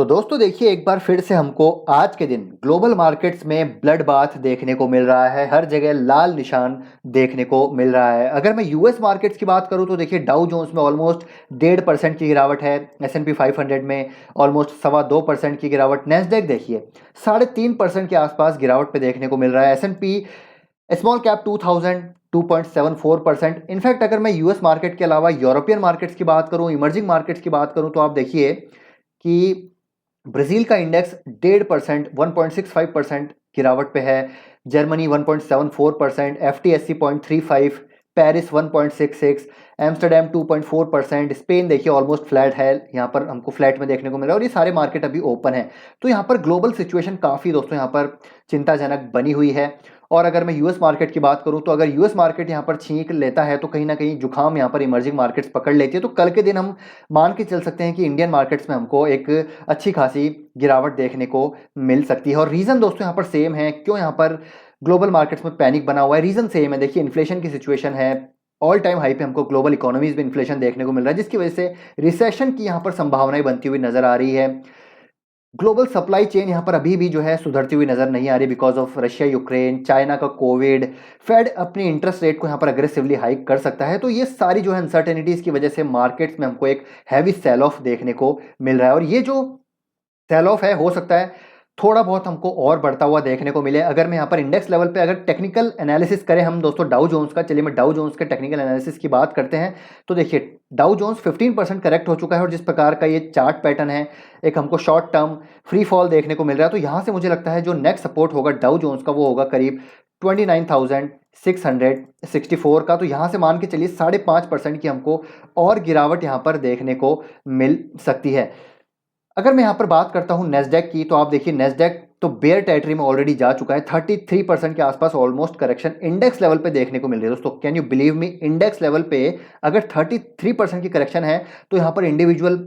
तो दोस्तों देखिए, एक बार फिर से हमको आज के दिन ग्लोबल मार्केट्स में ब्लड बाथ देखने को मिल रहा है। हर जगह लाल निशान देखने को मिल रहा है। अगर मैं यूएस मार्केट्स की बात करूं तो देखिए, डाउ जोन्स में ऑलमोस्ट 1.5% की गिरावट है। S&P 500 में ऑलमोस्ट 2.25% की गिरावट। नेस्डेक देखिए 3.5% के आसपास गिरावट पे देखने को मिल रहा है। S&P small cap 2000 2.74%। इनफैक्ट अगर मैं यूएस मार्केट के अलावा यूरोपियन मार्केट्स की बात करूं, इमर्जिंग मार्केट्स की बात करूं, तो आप देखिए कि ब्राजील का इंडेक्स 1.5% 1.65% गिरावट पे है। Germany 1.74%, एफटीएससी 0.35, Paris 1.66, Amsterdam 2.4%। स्पेन देखिए ऑलमोस्ट फ्लैट है, यहाँ पर हमको फ्लैट में देखने को मिला। और ये सारे मार्केट अभी ओपन है। तो यहाँ पर ग्लोबल सिचुएशन काफ़ी दोस्तों यहाँ पर चिंताजनक बनी हुई है। और अगर मैं यूएस मार्केट की बात करूं तो अगर यूएस मार्केट यहाँ पर छींक लेता है तो कहीं ना कहीं जुकाम यहाँ पर इमर्जिंग मार्केट्स पकड़ लेती है। तो कल के दिन हम मान के चल सकते हैं कि इंडियन मार्केट्स में हमको एक अच्छी खासी गिरावट देखने को मिल सकती है। और रीजन दोस्तों यहाँ पर सेम है। क्यों यहाँ पर ग्लोबल मार्केट्स में पैनिक बना हुआ है? रीजन सेम है। देखिए, इन्फ्लेशन की सिचुएशन है, ऑल टाइम हाई पे हमको ग्लोबल इकोनॉमीज में इन्फ्लेशन देखने को मिल रहा है, जिसकी वजह से रिसेशन की यहाँ पर संभावनाएं बनती हुई नजर आ रही है। ग्लोबल सप्लाई चेन यहाँ पर अभी भी जो है सुधरती हुई नजर नहीं आ रही, because of Russia Ukraine, China का कोविड। फेड अपनी इंटरेस्ट रेट को यहाँ पर अग्रेसिवली हाइक कर सकता है। तो ये सारी जो है अनसर्टेनिटीज की वजह से मार्केट्स में हमको एक हैवी सेल ऑफ देखने को मिल रहा है। और ये जो सेल ऑफ है, हो सकता है थोड़ा बहुत हमको और बढ़ता हुआ देखने को मिले। अगर मैं यहाँ पर इंडेक्स लेवल पे अगर टेक्निकल एनालिसिस करें हम दोस्तों डाउ जोन्स का, चलिए मैं डाउ जोन्स के टेक्निकल एनालिसिस की बात करते हैं। तो देखिए, डाउ जोन्स 15% करेक्ट हो चुका है। और जिस प्रकार का ये चार्ट पैटर्न है, एक हमको शॉर्ट टर्म फ्री फॉल देखने को मिल रहा है। तो यहाँ से मुझे लगता है जो नेक्स्ट सपोर्ट होगा डाउ जोन्स का, वो होगा करीब 29,664 का। तो यहाँ से मान के चलिए 5.5% की हमको और गिरावट यहाँ पर देखने को मिल सकती है। अगर मैं यहाँ पर बात करता हूँ नेस्डेक की, तो आप देखिए नेस्डेक तो बेयर टेरिटरी में ऑलरेडी जा चुका है। 33% के आसपास ऑलमोस्ट करेक्शन इंडेक्स लेवल पे देखने को मिल रही है दोस्तों। Can you believe me, index level पे अगर 33% की करेक्शन है तो यहाँ पर इंडिविजुअल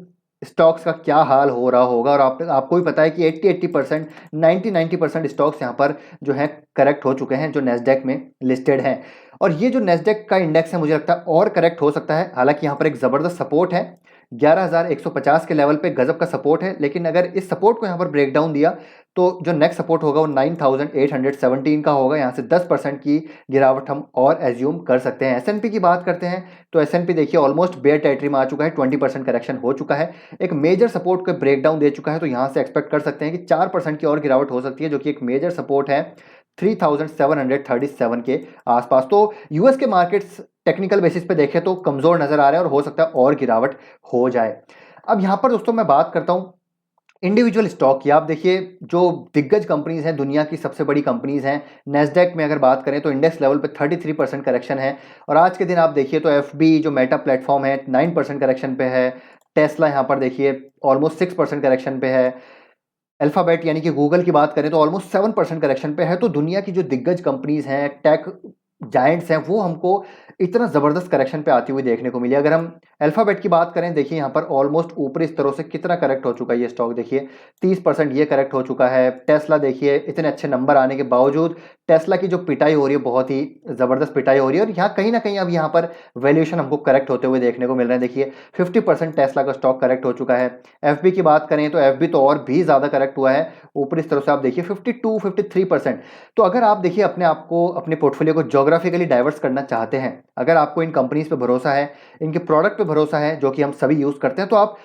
स्टॉक्स का क्या हाल हो रहा होगा। और आपको भी पता है कि 80% 90% स्टॉक्स यहाँ पर जो है करेक्ट हो चुके हैं, जो नेस्डेक में लिस्टेड हैं। और ये जो नेस्डेक का इंडेक्स है, मुझे लगता है और करेक्ट हो सकता है। हालांकि यहाँ पर एक जबरदस्त सपोर्ट है, 11,150 के लेवल पे गजब का सपोर्ट है। लेकिन अगर इस सपोर्ट को यहाँ पर ब्रेक डाउन दिया तो जो नेक्स्ट सपोर्ट होगा वो 9,817 का होगा। यहाँ से 10% की गिरावट हम और एज्यूम कर सकते हैं। S&P की बात करते हैं तो S&P देखिए ऑलमोस्ट बेयर टेरिटरी में आ चुका है, 20% करेक्शन हो चुका है, एक मेजर सपोर्ट को ब्रेक डाउन दे चुका है। तो यहाँ से एक्सपेक्ट कर सकते हैं कि 4% की और गिरावट हो सकती है, जो कि एक मेजर सपोर्ट है 3,737 के आसपास। तो यूएस के मार्केट्स टेक्निकल बेसिस पे देखें तो कमजोर नजर आ रहे हैं और हो सकता है और गिरावट हो जाए। अब यहाँ पर दोस्तों मैं बात करता हूँ इंडिविजुअल स्टॉक की। आप देखिए जो दिग्गज कंपनीज हैं, दुनिया की सबसे बड़ी कंपनीज हैं, नेस्डेक में अगर बात करें तो इंडेक्स लेवल पे 33% करेक्शन है। और आज के दिन आप देखिए तो एफबी जो मेटा प्लेटफॉर्म है 9% करेक्शन पे है। टेस्ला यहाँ पर देखिए ऑलमोस्ट 6% करेक्शन पे है। अल्फाबेट यानी कि गूगल की बात करें तो ऑलमोस्ट 7% करेक्शन पे है। तो दुनिया की जो दिग्गज कंपनीज हैं, टेक जायंट्स हैं, वो हमको इतना जबरदस्त करेक्शन पे आती हुई देखने को मिली। अगर हम अल्फाबेट की बात करें, देखिए यहाँ पर ऑलमोस्ट ऊपरी स्तरों से कितना करेक्ट हो चुका है ये स्टॉक। देखिए 30% ये करेक्ट हो चुका है। टेस्ला देखिए इतने अच्छे नंबर आने के बावजूद टेस्ला की जो पिटाई हो रही है, बहुत ही जबरदस्त पिटाई हो रही है। और यहाँ कहीं ना कहीं अब यहाँ पर वैल्यूएशन हमको करेक्ट होते हुए देखने को मिल रहे हैं। देखिए 50% टेस्ला का स्टॉक करेक्ट हो चुका है। एफबी की बात करें तो एफबी तो और भी ज्यादा करेक्ट हुआ है। ऊपरी स्तरों से आप देखिए 52-53%। तो अगर आप देखिए अपने आप को, अपने पोर्टफोलियो को ज्योग्राफिकली डाइवर्स करना चाहते हैं, अगर आपको इन कंपनीज पे भरोसा है, इनके प्रोडक्ट पे भरोसा है जो कि हम सभी यूज करते हैं, तो आप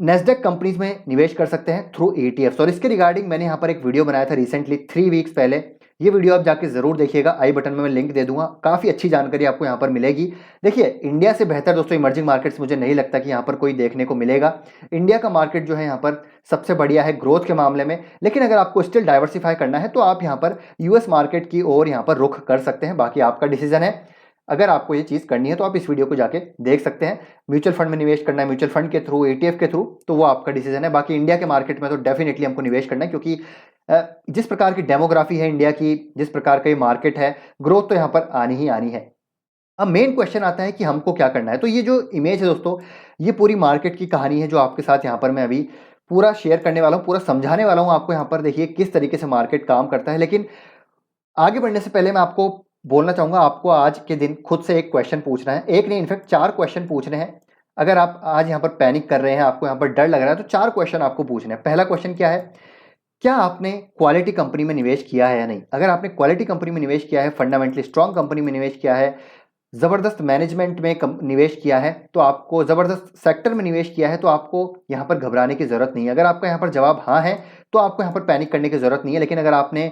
नेस्डेक कंपनीज में निवेश कर सकते हैं थ्रू ETFs। और इसके रिगार्डिंग मैंने यहाँ पर एक वीडियो बनाया था रिसेंटली 3 वीक्स पहले। ये वीडियो आप जाके जरूर देखिएगा, आई बटन में मैं लिंक दे दूंगा। काफी अच्छी जानकारी आपको यहाँ पर मिलेगी। देखिए इंडिया से बेहतर दोस्तों इमर्जिंग मार्केट्स मुझे नहीं लगता कि यहाँ पर कोई देखने को मिलेगा। इंडिया का मार्केट जो है यहाँ पर सबसे बढ़िया है ग्रोथ के मामले में। लेकिन अगर आपको स्टिल डाइवर्सिफाई करना है तो आप यहाँ पर यूएस मार्केट की ओर यहाँ पर रुख कर सकते हैं। बाकी आपका डिसीजन है। अगर आपको ये चीज करनी है तो आप इस वीडियो को जाके देख सकते हैं। म्यूचुअल फंड में निवेश करना है, म्यूचुअल फंड के थ्रू, ETF के थ्रू, तो वो आपका डिसीजन है। बाकी इंडिया के मार्केट में तो डेफिनेटली हमको निवेश करना है, क्योंकि जिस प्रकार की डेमोग्राफी है इंडिया की, जिस प्रकार का ये मार्केट है, ग्रोथ तो यहाँ पर आनी ही आनी है। अब मेन क्वेश्चन आता है कि हमको क्या करना है। तो ये जो इमेज है दोस्तों, ये पूरी मार्केट की कहानी है जो आपके साथ यहाँ पर मैं अभी पूरा शेयर करने वाला हूँ, पूरा समझाने वाला हूँ आपको। यहाँ पर देखिए किस तरीके से मार्केट काम करता है। लेकिन आगे बढ़ने से पहले मैं आपको बोलना चाहूंगा, आपको आज के दिन खुद से एक क्वेश्चन पूछना है। एक नहीं, इनफैक्ट 4 क्वेश्चन पूछने हैं। अगर आप आज यहाँ पर पैनिक कर रहे हैं, आपको यहाँ पर डर लग रहा है, तो 4 क्वेश्चन आपको पूछने हैं। पहला क्वेश्चन क्या है, क्या आपने क्वालिटी कंपनी में निवेश किया है या नहीं? अगर आपने क्वालिटी कंपनी में निवेश किया है, फंडामेंटली स्ट्रांग कंपनी में निवेश किया है, जबरदस्त मैनेजमेंट में निवेश किया है, तो आपको जबरदस्त सेक्टर में निवेश किया है, तो आपको यहाँ पर घबराने की जरूरत नहीं है। अगर आपका यहाँ पर जवाब हाँ है, तो आपको यहाँ पर पैनिक करने की जरूरत नहीं है। लेकिन अगर आपने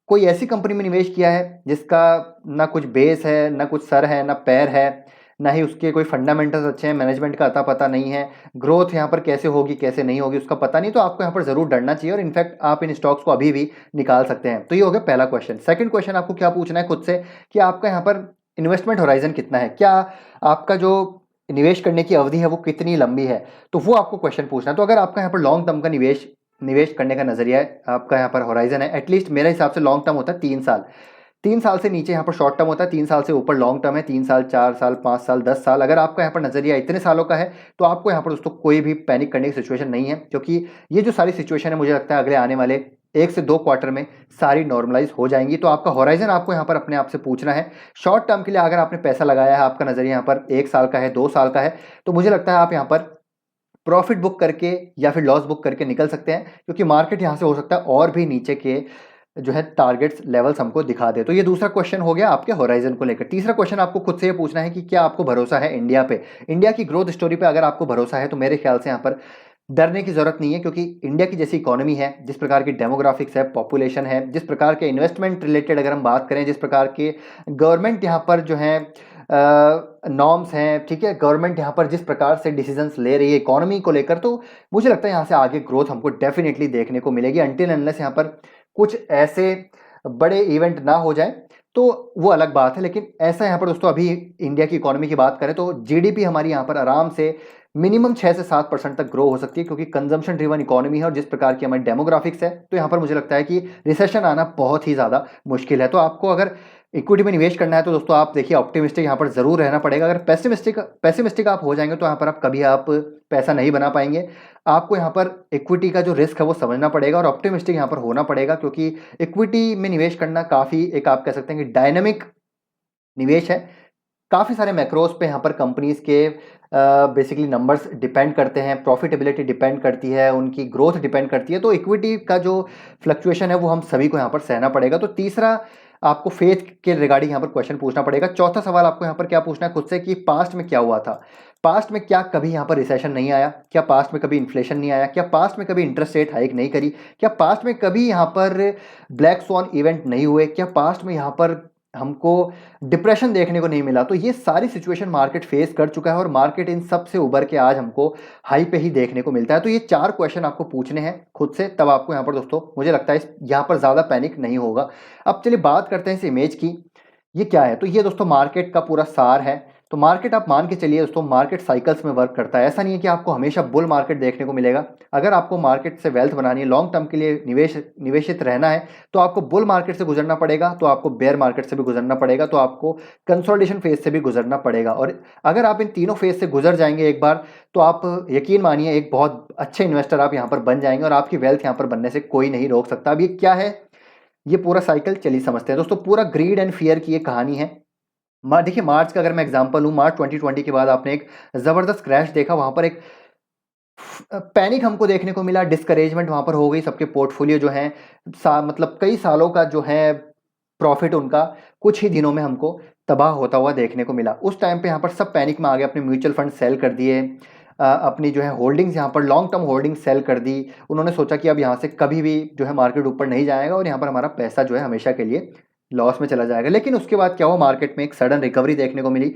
कोई ऐसी कंपनी में निवेश किया है जिसका ना कुछ बेस है, ना कुछ सर है, ना पैर है, ना ही उसके कोई फंडामेंटल्स अच्छे हैं, मैनेजमेंट का अता पता नहीं है, ग्रोथ यहाँ पर कैसे होगी कैसे नहीं होगी उसका पता नहीं, तो आपको यहाँ पर जरूर डरना चाहिए। और इनफैक्ट आप इन स्टॉक्स को अभी भी निकाल सकते हैं। तो ये हो गया पहला क्वेश्चन। सेकंड क्वेश्चन आपको क्या पूछना है खुद से, कि आपका यहाँ पर इन्वेस्टमेंट होराइजन कितना है, क्या आपका जो निवेश करने की अवधि है वो कितनी लंबी है, तो वो आपको क्वेश्चन पूछना है। तो अगर आपका यहाँ पर लॉन्ग टर्म का निवेश निवेश करने का नजरिया है, आपका यहाँ पर होराइजन है, एटलीस्ट मेरे हिसाब से लॉन्ग टर्म होता है 3 साल। 3 साल से नीचे यहाँ पर शॉर्ट टर्म होता है, 3 साल से ऊपर लॉन्ग टर्म है, 3 साल, 4 साल, 5 साल, 10 साल। अगर आपका यहाँ पर नजरिया इतने सालों का है, तो आपको यहाँ पर दोस्तों कोई भी पैनिक करने की सिचुएशन नहीं है, क्योंकि ये जो सारी सिचुएशन है मुझे लगता है अगले आने वाले 1 से 2 क्वार्टर में सारी नॉर्मलाइज हो जाएंगी। तो आपका होराइजन आपको यहाँ पर अपने आप से पूछना है। शॉर्ट टर्म के लिए अगर आपने पैसा लगाया है, आपका नजरिया यहाँ पर 1 साल का है, 2 साल का है, तो मुझे लगता है आप यहाँ पर प्रॉफिट बुक करके या फिर लॉस बुक करके निकल सकते हैं, क्योंकि मार्केट यहाँ से हो सकता है और भी नीचे के जो है टारगेट्स लेवल्स हमको दिखा दे। तो ये दूसरा क्वेश्चन हो गया आपके होराइजन को लेकर। तीसरा क्वेश्चन आपको खुद से ये पूछना है कि क्या आपको भरोसा है इंडिया पे, इंडिया की ग्रोथ स्टोरी पे अगर आपको भरोसा है, तो मेरे ख्याल से यहाँ पर डरने की जरूरत नहीं है, क्योंकि इंडिया की जैसी इकोनॉमी है, जिस प्रकार की डेमोग्राफिक्स है, पॉपुलेशन है, जिस प्रकार के इन्वेस्टमेंट रिलेटेड अगर हम बात करें, जिस प्रकार के गवर्नमेंट यहाँ पर जो है नॉर्म्स हैं, ठीक है, गवर्नमेंट यहाँ पर जिस प्रकार से डिसीजंस ले रही है इकोनॉमी को लेकर, तो मुझे लगता है यहाँ से आगे ग्रोथ हमको डेफिनेटली देखने को मिलेगी। अनटिल अनलेस यहाँ पर कुछ ऐसे बड़े इवेंट ना हो जाए, तो वो अलग बात है। लेकिन ऐसा यहाँ पर दोस्तों अभी इंडिया की इकोनॉमी की बात करें तो जीडीपी हमारी यहाँ पर आराम से मिनिमम 6 से 7% तक ग्रो हो सकती है, क्योंकि कंजम्पशन ड्रिवन इकोनॉमी है और जिस प्रकार की हमारी डेमोग्राफिक्स है, तो यहाँ पर मुझे लगता है कि रिसेशन आना बहुत ही ज़्यादा मुश्किल है। तो आपको अगर इक्विटी में निवेश करना है, तो दोस्तों आप देखिए ऑप्टिमिस्टिक यहाँ पर जरूर रहना पड़ेगा। अगर पैसिमिस्टिक आप हो जाएंगे, तो यहाँ पर आप कभी पैसा नहीं बना पाएंगे। आपको यहाँ पर इक्विटी का जो रिस्क है वो समझना पड़ेगा और ऑप्टिमिस्टिक यहाँ पर होना पड़ेगा, क्योंकि इक्विटी में निवेश करना काफ़ी एक आप कह सकते हैं कि डायनेमिक निवेश है। काफ़ी सारे मैक्रोज पे यहाँ पर कंपनीज के बेसिकली नंबर्स डिपेंड करते हैं, प्रॉफिटेबिलिटी डिपेंड करती है, उनकी ग्रोथ डिपेंड करती है। तो इक्विटी का जो फ्लक्चुएशन है वो हम सभी को यहाँ पर सहना पड़ेगा। तो तीसरा आपको फेथ के रिगार्डिंग यहाँ पर क्वेश्चन पूछना पड़ेगा। चौथा सवाल आपको यहाँ पर क्या पूछना है खुद से, कि पास्ट में क्या हुआ था, पास्ट में क्या कभी यहाँ पर रिसेशन नहीं आया, क्या पास्ट में कभी इन्फ्लेशन नहीं आया, क्या पास्ट में कभी इंटरेस्ट रेट हाइक नहीं करी, क्या पास्ट में कभी यहाँ पर ब्लैक स्वॉन इवेंट नहीं हुए, क्या पास्ट में यहाँ पर हमको डिप्रेशन देखने को नहीं मिला। तो ये सारी सिचुएशन मार्केट फेस कर चुका है और मार्केट इन सब से उबर के आज हमको हाई पे ही देखने को मिलता है। तो ये 4 क्वेश्चन आपको पूछने हैं खुद से, तब आपको यहाँ पर दोस्तों मुझे लगता है यहाँ पर ज़्यादा पैनिक नहीं होगा। अब चलिए बात करते हैं इस इमेज की, ये क्या है। तो ये दोस्तों मार्केट का पूरा सार है। तो मार्केट आप मान के चलिए दोस्तों, मार्केट साइकिल्स में वर्क करता है। ऐसा नहीं है कि आपको हमेशा बुल मार्केट देखने को मिलेगा। अगर आपको मार्केट से वेल्थ बनानी है, लॉन्ग टर्म के लिए निवेशित रहना है, तो आपको बुल मार्केट से गुजरना पड़ेगा, तो आपको बेयर मार्केट से भी गुजरना पड़ेगा, तो आपको कंसोलिडेशन फेज से भी गुजरना पड़ेगा। और अगर आप इन तीनों फेज से गुजर जाएंगे एक बार, तो आप यकीन मानिए एक बहुत अच्छे इन्वेस्टर आप यहाँ पर बन जाएंगे और आपकी वेल्थ यहाँ पर बनने से कोई नहीं रोक सकता। अब ये क्या है, ये पूरा साइकिल चलिए समझते हैं दोस्तों। पूरा ग्रीड एंड फियर की ये कहानी है। देखिए मार्च का अगर मैं एग्जांपल लूँ, मार्च 2020 के बाद आपने एक ज़बरदस्त क्रैश देखा, वहाँ पर एक पैनिक हमको देखने को मिला, डिस्करेजमेंट वहाँ पर हो गई। सबके पोर्टफोलियो जो हैं मतलब कई सालों का जो है प्रॉफिट उनका कुछ ही दिनों में हमको तबाह होता हुआ देखने को मिला। उस टाइम पे यहाँ पर सब पैनिक में आ गए, अपने म्यूचुअल फंड सेल कर दिए, अपनी जो है होल्डिंग्स यहाँ पर लॉन्ग टर्म होल्डिंग सेल कर दी। उन्होंने सोचा कि अब यहाँ से कभी भी जो है मार्केट ऊपर नहीं जाएगा और यहाँ पर हमारा पैसा जो है हमेशा के लिए लॉस में चला जाएगा। लेकिन उसके बाद क्या हुआ, मार्केट में एक सडन रिकवरी देखने को मिली,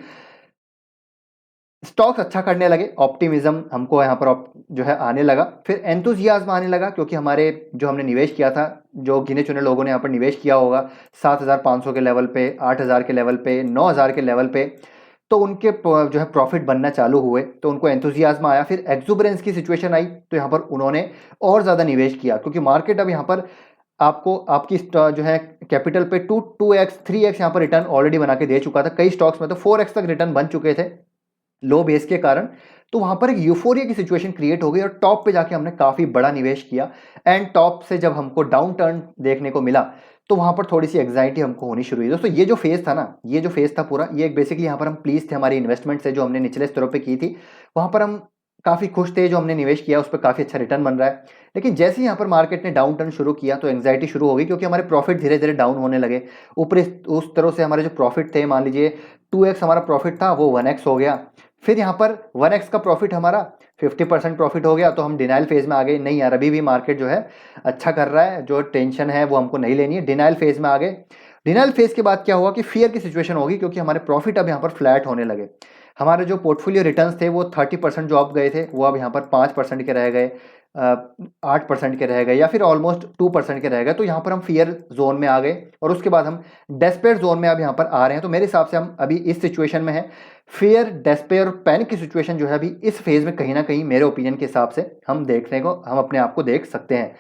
स्टॉक्स अच्छा करने लगे, ऑप्टिमिज्म हमको यहाँ पर जो है आने लगा, फिर एंथुजियाज्म आने लगा, क्योंकि हमारे जो हमने निवेश किया था, जो गिने चुने लोगों ने यहाँ पर निवेश किया होगा 7,500 के लेवल पे, 8,000 के लेवल पे, 9,000 के लेवल पे, तो उनके जो है प्रॉफिट बनना चालू हुए, तो उनको एंथुजियाज्म आया। फिर एक्सुबरेंस की सिचुएशन आई, तो यहाँ पर उन्होंने और ज़्यादा निवेश किया, क्योंकि मार्केट अब यहाँ पर आपको आपकी जो है कैपिटल पे 2x 3x यहाँ पर रिटर्न ऑलरेडी बना के दे चुका था। कई स्टॉक्स में तो 4x तक रिटर्न बन चुके थे लो बेस के कारण। तो वहां पर एक यूफोरिया की सिचुएशन क्रिएट हो गई और टॉप पे जाके हमने काफी बड़ा निवेश किया। एंड टॉप से जब हमको डाउन टर्न देखने को मिला, तो वहाँ पर थोड़ी सी एंग्जाइटी हमको होनी शुरू हुई। दोस्तों ये जो फेज़ था ना, ये जो फेज़ था पूरा, ये एक बेसिकली यहाँ पर हम प्लीज़ थे हमारी इन्वेस्टमेंट से, जो हमने निचले स्तरों पे की थी, वहाँ पर हम काफ़ी खुश थे, जो हमने निवेश किया उस पर काफ़ी अच्छा रिटर्न बन रहा है। लेकिन जैसे ही यहाँ पर मार्केट ने डाउन टर्न शुरू किया तो एंग्जाइटी शुरू हो गई, क्योंकि हमारे प्रॉफिट धीरे धीरे डाउन होने लगे। ऊपर उस तरह से हमारे जो प्रॉफिट थे, मान लीजिए 2x हमारा प्रॉफिट था, वो 1x हो गया। फिर यहाँ पर 1x का प्रॉफिट हमारा 50% प्रॉफिट हो गया, तो हम डिनाइल फेज में आ गए। नहीं यार, अभी भी मार्केट जो है अच्छा कर रहा है, जो टेंशन है वो हमको नहीं लेनी है। डिनाइल फेज में आ गए। डिनाइल फेज के बाद क्या हुआ कि फियर की सिचुएशन होगी, क्योंकि हमारे प्रॉफिट अब यहाँ पर फ्लैट होने लगे। हमारे जो पोर्टफोलियो रिटर्न्स थे वो 30% जो अब गए थे, वो अब यहाँ पर 5% के रह गए, 8% के रह गए, या फिर ऑलमोस्ट 2% के रह गए। तो यहाँ पर हम फियर जोन में आ गए, और उसके बाद हम डेस्पेयर जोन में अब यहाँ पर आ रहे हैं। तो मेरे हिसाब से हम अभी इस सिचुएशन में है, फियर, डेस्पेयर और पैनिक की सिचुएशन जो है अभी इस फेज में कहीं ना कहीं मेरे ओपिनियन के हिसाब से हम देखने को, हम अपने आप को देख सकते हैं।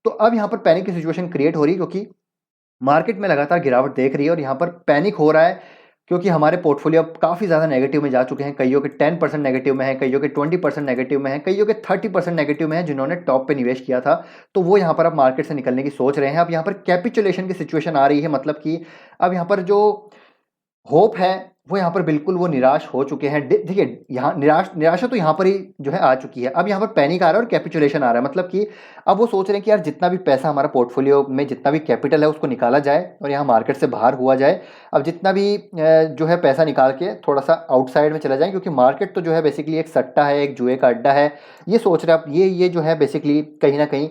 तो अब यहाँ पर पैनिक की सिचुएशन क्रिएट हो रही है, क्योंकि मार्केट में लगातार गिरावट देख रही है, और यहाँ पर पैनिक हो रहा है, क्योंकि हमारे पोर्टफोलियो अब काफ़ी ज़्यादा नेगेटिव में जा चुके हैं। कईयों के 10% नेगेटिव में है, कईयों के 20% नेगेटिव में है, कईयों के 30% नेगेटिव में है, जिन्होंने टॉप पे निवेश किया था। तो वो यहाँ पर अब मार्केट से निकलने की सोच रहे हैं। अब यहाँ पर कैपिचुलेशन की सिचुएशन आ रही है, मतलब कि अब यहाँ पर जो होप है वो यहाँ पर बिल्कुल वो निराश हो चुके हैं। देखिए, यहाँ निराशा तो यहाँ पर ही जो है आ चुकी है। अब यहाँ पर पैनिक आ रहा है और कैपिचुलेशन आ रहा है, मतलब कि अब वो सोच रहे हैं कि यार जितना भी पैसा हमारा पोर्टफोलियो में, जितना भी कैपिटल है, उसको निकाला जाए और यहाँ मार्केट से बाहर हुआ जाए। अब जितना भी जो है पैसा निकाल के थोड़ा सा आउटसाइड में चला जाए, क्योंकि मार्केट तो जो है बेसिकली एक सट्टा है, एक जुए का अड्डा है। ये सोच रहे आप, ये जो है बेसिकली कहीं ना कहीं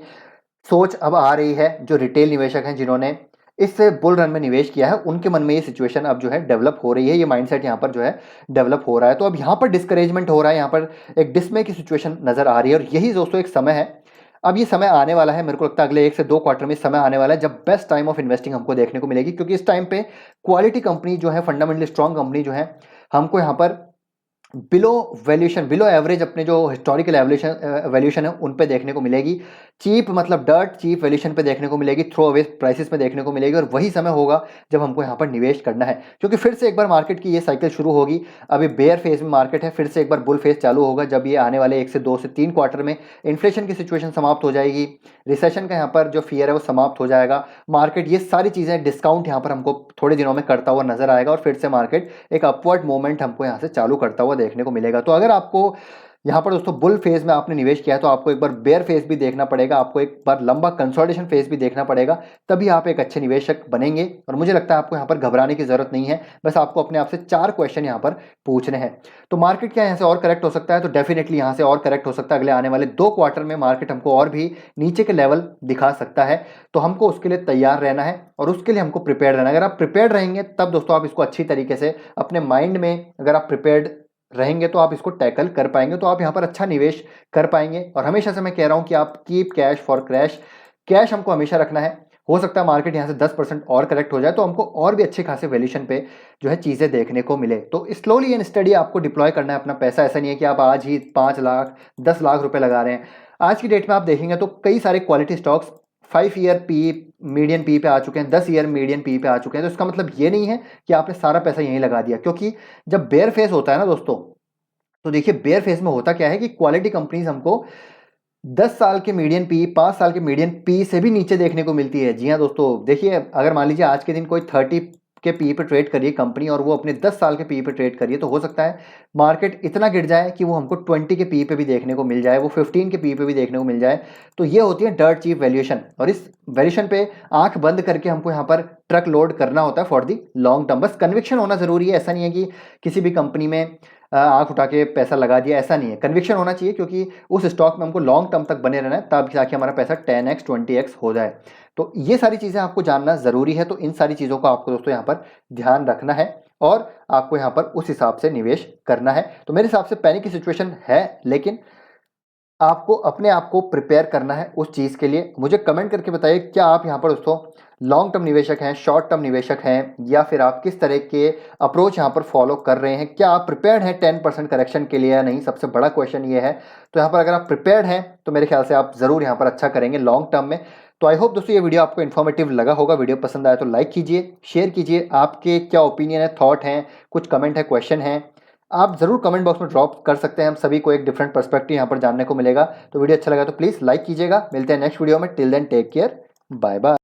सोच अब आ रही है। जो रिटेल निवेशक हैं, जिन्होंने इस बुल रन में निवेश किया है, उनके मन में ये सिचुएशन अब जो है डेवलप हो रही है। ये माइंडसेट यहाँ पर जो है डेवलप हो रहा है। तो अब यहाँ पर डिस्करेजमेंट हो रहा है, यहाँ पर एक डिसमे की सिचुएशन नजर आ रही है। और यही दोस्तों एक समय है, अब ये समय आने वाला है, मेरे को लगता है अगले 1 से 2 क्वार्टर में समय आने वाला है, जब बेस्ट टाइम ऑफ इन्वेस्टिंग हमको देखने को मिलेगी। क्योंकि इस टाइम पे क्वालिटी कंपनी जो है, फंडामेंटली स्ट्रॉन्ग कंपनी जो है, हमको यहाँ पर बिलो वैल्यूएशन, बिलो एवरेज अपने जो हिस्टोरिकल वैल्यूएशन है उन पे देखने को मिलेगी। चीप मतलब डर्ट चीप वैल्यूएशन पे देखने को मिलेगी, थ्रो अवे प्राइसेस में देखने को मिलेगी। और वही समय होगा जब हमको यहाँ पर निवेश करना है, क्योंकि फिर से एक बार मार्केट की ये साइकिल शुरू होगी। अभी बेयर फेज में मार्केट है, फिर से एक बार बुल फेज चालू होगा, जब ये आने वाले 1 से 2 से 3 क्वार्टर में इन्फ्लेशन की सिचुएशन समाप्त हो जाएगी, रिसेशन का यहाँ पर जो फियर है वो समाप्त हो जाएगा। मार्केट ये सारी चीज़ें डिस्काउंट यहाँ पर हमको थोड़े दिनों में करता हुआ नजर आएगा, और फिर से मार्केट एक अपवर्ड मूवमेंट हमको यहाँ से चालू करता हुआ देखने को मिलेगा। तो अगर आपको यहाँ पर दोस्तों बुल फेज में आपने निवेश किया है, तो आपको एक बार बेयर फेज भी देखना पड़ेगा, आपको एक बार लंबा कंसोलिडेशन फेज भी देखना पड़ेगा, तभी आप एक अच्छे निवेशक बनेंगे। और मुझे लगता है आपको यहाँ पर घबराने की जरूरत नहीं है, बस आपको अपने आप से 4 क्वेश्चन यहाँ पर पूछने हैं। तो मार्केट क्या यहाँ से और करेक्ट हो सकता है? तो डेफिनेटली यहाँ से और करेक्ट हो सकता है। अगले आने वाले 2 क्वार्टर में मार्केट हमको और भी नीचे के लेवल दिखा सकता है। तो हमको उसके लिए तैयार रहना है, और उसके लिए हमको प्रिपेयर रहना है। अगर आप प्रिपेयर रहेंगे, तब दोस्तों आप इसको अच्छी तरीके से अपने माइंड में, अगर आप प्रिपेयर्ड रहेंगे तो आप इसको टैकल कर पाएंगे, तो आप यहाँ पर अच्छा निवेश कर पाएंगे। और हमेशा से मैं कह रहा हूँ कि आप keep cash for crash, cash हमको हमेशा रखना है। हो सकता है मार्केट यहाँ से 10% और करेक्ट हो जाए, तो हमको और भी अच्छे खासे वैल्यूएशन पे जो है चीज़ें देखने को मिले। तो स्लोली एंड स्टडी आपको डिप्लॉय करना है अपना पैसा। ऐसा नहीं है कि आप आज ही 5 लाख 10 लाख रुपए लगा रहे हैं। आज की डेट में आप देखेंगे तो कई सारे quality stocks 5 year P median P पे आ चुके हैं, 10 ईयर मीडियन पी पे आ चुके हैं। तो इसका मतलब ये नहीं है कि आपने सारा पैसा यहीं लगा दिया, क्योंकि जब बेयर फेस होता है ना दोस्तों, तो देखिए बेयर फेस में होता क्या है कि क्वालिटी कंपनीज हमको 10 साल के मीडियन पी, 5 साल के मीडियन पी से भी नीचे देखने को मिलती है। जी हाँ दोस्तों, देखिए अगर मान लीजिए आज के दिन कोई 30 के पी पे ट्रेड करिए कंपनी, और वो अपने 10 साल के पी पे ट्रेड करिए, तो हो सकता है मार्केट इतना गिर जाए कि वो हमको 20 के पी पे भी देखने को मिल जाए, वो 15 के पी पे भी देखने को मिल जाए। तो ये होती है डर्ट चीप वैल्यूएशन, और इस वैल्यूएशन पे आंख बंद करके हमको यहाँ पर ट्रक लोड करना होता है फॉर दी लॉन्ग टर्म। बस कन्विक्शन होना जरूरी है। ऐसा नहीं है कि किसी भी कंपनी में आंख उठा के पैसा लगा दिया, ऐसा नहीं है। कन्विक्शन होना चाहिए, क्योंकि उस स्टॉक में हमको लॉन्ग टर्म तक बने रहना है, तब जाके हमारा पैसा 10x 20x हो जाए। तो ये सारी चीज़ें आपको जानना ज़रूरी है। तो इन सारी चीज़ों को आपको दोस्तों यहाँ पर ध्यान रखना है, और आपको यहाँ पर उस हिसाब से निवेश करना है। तो मेरे हिसाब से पैनिक की सिचुएशन है, लेकिन आपको अपने आप को प्रिपेयर करना है उस चीज़ के लिए। मुझे कमेंट करके बताइए, क्या आप यहाँ पर दोस्तों लॉन्ग टर्म निवेशक हैं, शॉर्ट टर्म निवेशक हैं, या फिर आप किस तरह के अप्रोच यहाँ पर फॉलो कर रहे हैं? क्या आप प्रिपेयर्ड हैं 10% करेक्शन के लिए या नहीं? सबसे बड़ा क्वेश्चन ये है। तो यहाँ पर अगर आप प्रिपेयर्ड हैं, तो मेरे ख्याल से आप ज़रूर यहाँ पर अच्छा करेंगे लॉन्ग टर्म में। तो आई होप दोस्तों ये वीडियो आपको इन्फॉर्मेटिव लगा होगा। वीडियो पसंद आया तो लाइक कीजिए, शेयर कीजिए। आपके क्या ओपिनियन है, थॉट हैं, कुछ कमेंट है, क्वेश्चन है, आप जरूर कमेंट बॉक्स में ड्रॉप कर सकते हैं। हम सभी को एक डिफरेंट पर्सपेक्टिव यहाँ पर जानने को मिलेगा। तो वीडियो अच्छा लगा तो प्लीज़ लाइक कीजिएगा। मिलते हैं नेक्स्ट वीडियो में। Till then take care, bye bye.